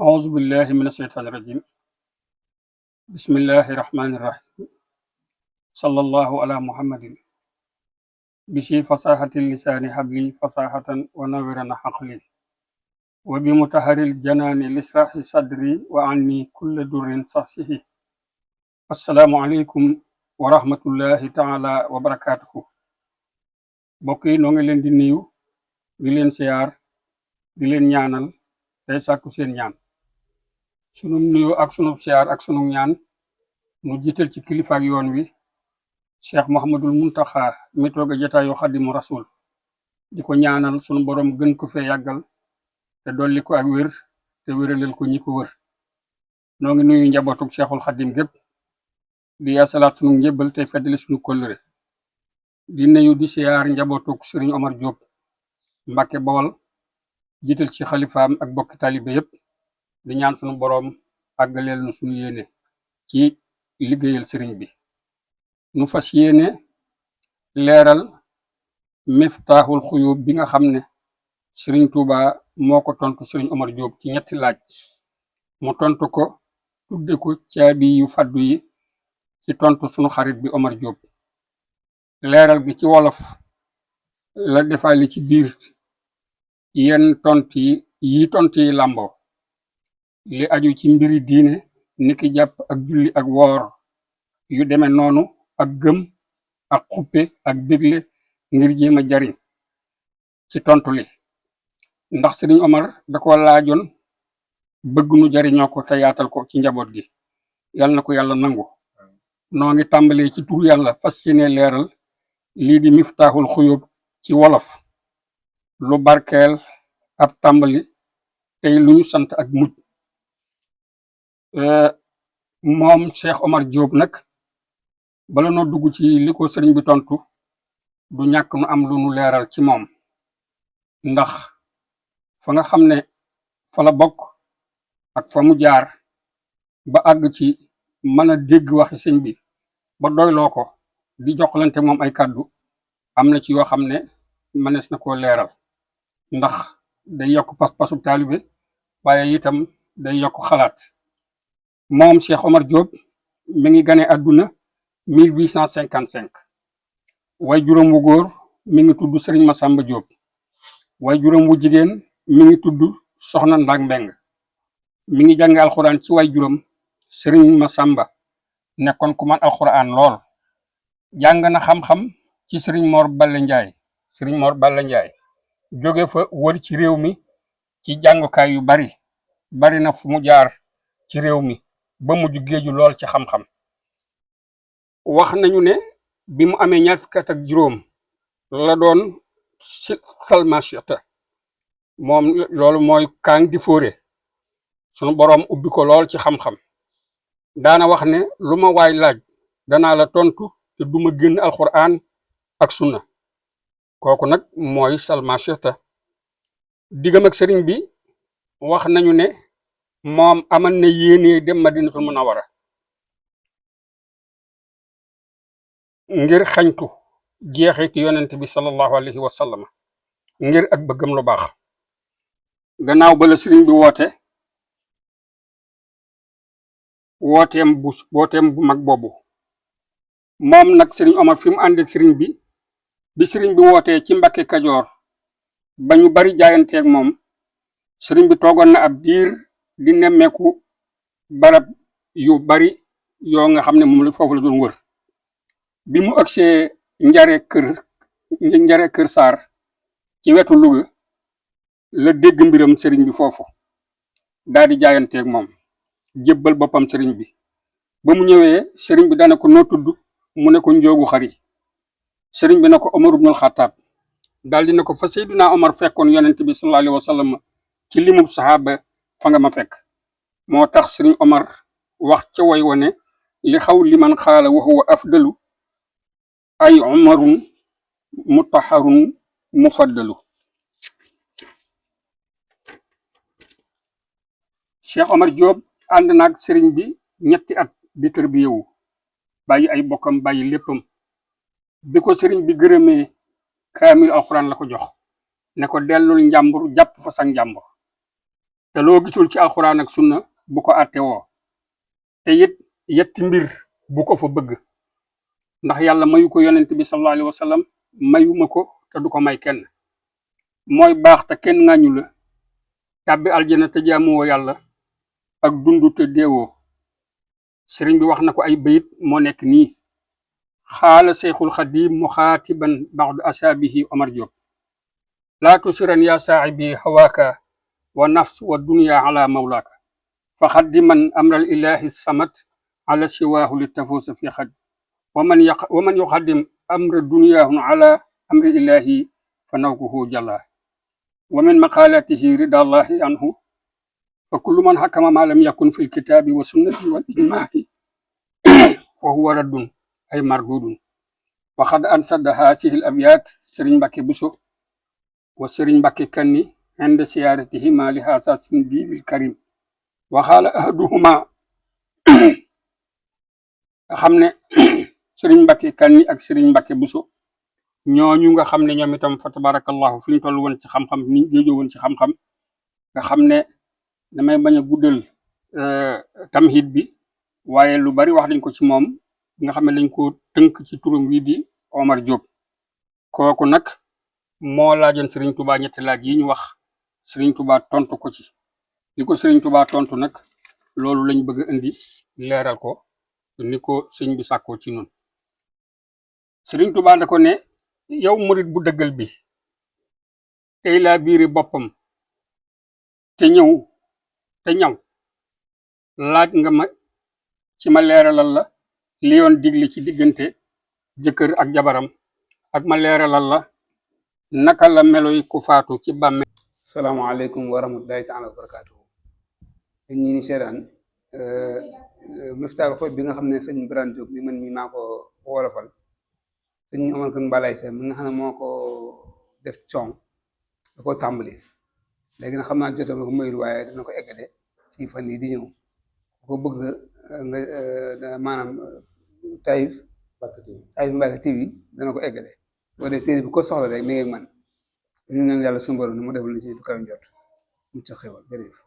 أعوذ بالله من الشيطان الرجيم. بسم الله الرحمن الرحيم. صلى الله على محمد بشي فصاحة اللسان حبلي فصاحة ونورا حقلي وبمطهر الجنان لسراح صدري وعني كل در صحصه. السلام عليكم ورحمة الله تعالى وبركاته. بوكي نونغي لين دي نيو di leen siyaar di leen ñaanal tey sàkku seen ñaan sunu nuyoo ak sunu siyaar ak sunu ñaan nu jiital ci kilifa ak yoon wi Cheikh Mouhamadul Muntaxa mi toog a jataayu Xadimu Rasul di ko ñaanal sunu borom gën ko fee yàggal te dolli ko ak wér te wéralal ko ñi ko wër. noo ngi nuyu njabootug Cheikhul Xadim gépp di yaasalaat sunu njébbal te feddali sunu kóllëre di nuyu di siyaar njabootug Sëriñ Omar Diop Mbàkke Bawol jiital ci xalifaam ak bokki talibe yépp di ñaan sunu boroom àggaleel nu sunu yéene ci liggéeyal sëriñ bi. nu fas yéene leeral miftaaxul xuyub bi nga xam ne sëriñ Tuuba moo ko tontu sëriñ Omar Diop ci ñetti laaj mu tontu ko tudde ko caabi yu faddu yi ci tontu sunu xarit bi Omar Diop. leeral gi ci wolof la defaali ci biir yenn tont yi làmboo li aju ci mbiri diine niki jàpp ak julli ak woor yu deme noonu ak gëm ak xuppe ak bégle ngir jéem a jariñ ci tontu li ndax sëriñ Omar da ko laajoon bëgg nu jariñoo ko te yaatal ko ci njaboot gi. yal na ko yàlla nangu. noo ngi tàmbalee ci tur yàlla fas yéene leeral lii di miftaaxul xuyub ci wolof lu barkeel ab tàmbali tey lu ñu sant ak mujj. moom Cheikh Omar Diop nag bala noo dugg ci li ko sëriñ bi tontu du ñàkk nu am lu nu leeral ci moom ndax fa nga xam ne fa la bokk ak fa mu jaar ba àgg ci mën a dégg waxi sëñ bi ba doyloo ko di joxlante moom ay kàddu am na ci yoo xam ne mënees na koo leeral ndax day yokk pas-pasu taalibe waaye itam day yokk xalaat. moom Cheikh Omar Diop mi ngi gane àdduna 1855 way juróom wu góor mi ngi tudd Sëriñ Masamba Diop way juróom wu jigéen mi ngi tudd Soxna Ndak Mbeng. mi ngi jànge alxuraan ci way juróom Sëriñ Masamba nekkoon ku man alxuraan lool. jàng na xam-xam ci Sëriñ Mor Balla Njaay jóge fa wër ci réew mi ci jàngukaay yu bari na fu mu jaar ci réew mi ba mujj géeju lool ci xam-xam. wax nañu ne bi mu amee 20 at ak juróom la doon salmachita moom loolu mooy kaang di fóore sunu boroom ubbi ko lool ci xam-xam. daana wax ne lu ma waay laaj danaa la tontu te duma génn alxuraan ak sunna. kooku nag mooy salmachita. diggam ak sëriñ bi wax nañu ne moom aman na yéene dem Madinatul Munawwara ngir xañtu jeexiti yonent bi sallallahu alayhi wa sallam ngir ak bëggam lu baax. gannaaw ba la sëriñ bi wooteem bu mag boobu. moom nag sëriñ Omar fi mu àndeek sëriñ bi sëriñ bi wootee ci Mbakke Kajoor ba ñu bari jaayanteeg moom sëriñ bi toogoon na ab diir di nemmeeku barab yu bari yoo nga xam ne moom la foofu la doon wër. bi mu agsee njare kër Saar ci wetu Louga la dégg mbiram sëriñ bi foofu daal di jaayanteeg moom jébbal boppam sëriñ bi. ba mu ñëwee sëriñ bi dana ko noo tudd mu ne ko Njoogu Xari. sëriñ bi na ko Omar ibnul Xattaab daal di ne ko fa Seydina Omar fekkoon yonent bi sallallahu alayhi wa sallam ci limub saxaaba fa nga ma fekk. moo tax sëriñ Omar wax ca way wane li xaw liman xaala wa huwa afdalu ay Omarun mutaharun mufaddalu. Cheikh Omar Diop ànd naag sëriñ bi ñetti at di tërbiyewu bàyyi ay bokkam bàyyi léppam. bi ko sëriñ bi gërëmee kaamil alxuraan la ko jox ne ko dellul njàmbur jàpp fa sa njàmbur. te loo gisul ci alxuraan ak sunna bu ko àtte woo te it yetti mbir bu ko fa bëgg ndax yàlla mayu ko yonent bi sallallahu alayhi wa sallam mayuma ko te du ko may kenn mooy baax te kenn ŋàññu la tàbbi aljana te jaamuwoo yàlla ak dundu te deewoo sëriñ bi wax na ko ay bayit moo nekk nii xaala seyxul xadim muxaatiban baxdu asaabihi Omar Diop laa tusiran ya saaxibi hawaaka wa nafs wa dunya ala mawlaaka fa xaddiman amral ilahi samat ala siwaahu li tafuusa fi xad wa man yuxaddim amra dunyahu ala amri ilahi fa nawkuhu jalla wa min maqalatihi rida allahi anhu fa kullu man xakama ma lam yakun fi lkitaabi wa sunnati wal ijmaahi fa huwa raddun ay mardudun wa xad ansada haasihi l abyaat sëriñ Mbàkke Buso wa sëriñ Mbàkke Kanni inda siyaratihima li haasa sindiidil karim wa xaala ahaduhuma nga xam ne sëriñ Mbàkke Kanni ak sëriñ Mbàkke Buso ñooñu nga xam ne ñoom itam fa tabarakallahu fi ñu toll woon ci xam-xam ni géejoo woon ci xam-xam nga xam ne damay bañ a guddal tamhid bi waaye lu bari wax nañ ko ci moom nga xam ne lañ ko tënk ci turam wii di Omar Diop kooku nag moo laajoon Serigne Touba ñetti laaj yi ñu wax Serigne Touba tontu ko ci li ko Serigne Touba tontu nag loolu lañ bëgg a indi leeral ko ni ko sëñ bi sàkkoo ci noonu Serigne Touba da ko ne yow murit bu dëggal bi tey laa biiri boppam te ñëw laaj nga ma ci ma leeralal la li yoon digle ci diggante jëkkër ak jabaram ak ma leeralal la naka la meloy ku faatu ci bàmme. salaamaaleykum wa rahmatulahi taala wa barakaatu. ñi ni seetaan Miftahul Xuyb bi nga xam ne sëñ Birane Diop mi man mi maa ko wolofal sëñ Omar Kan Balaye Sa mi nga xam ne moo ko def son da ko tàmbali léegi nag xam naa jotam na ko mayul waaye dana ko eggale ci fan yi di ñëw ko bëgg nga maanaam Taïf Mbacke TV dana ko eggale boo dee téere bi ko soxla rek mi ngi man ñu ñaan yàlla suñu borom ni mu defal ni ci du kaw njot mu ca xewal jërëjëf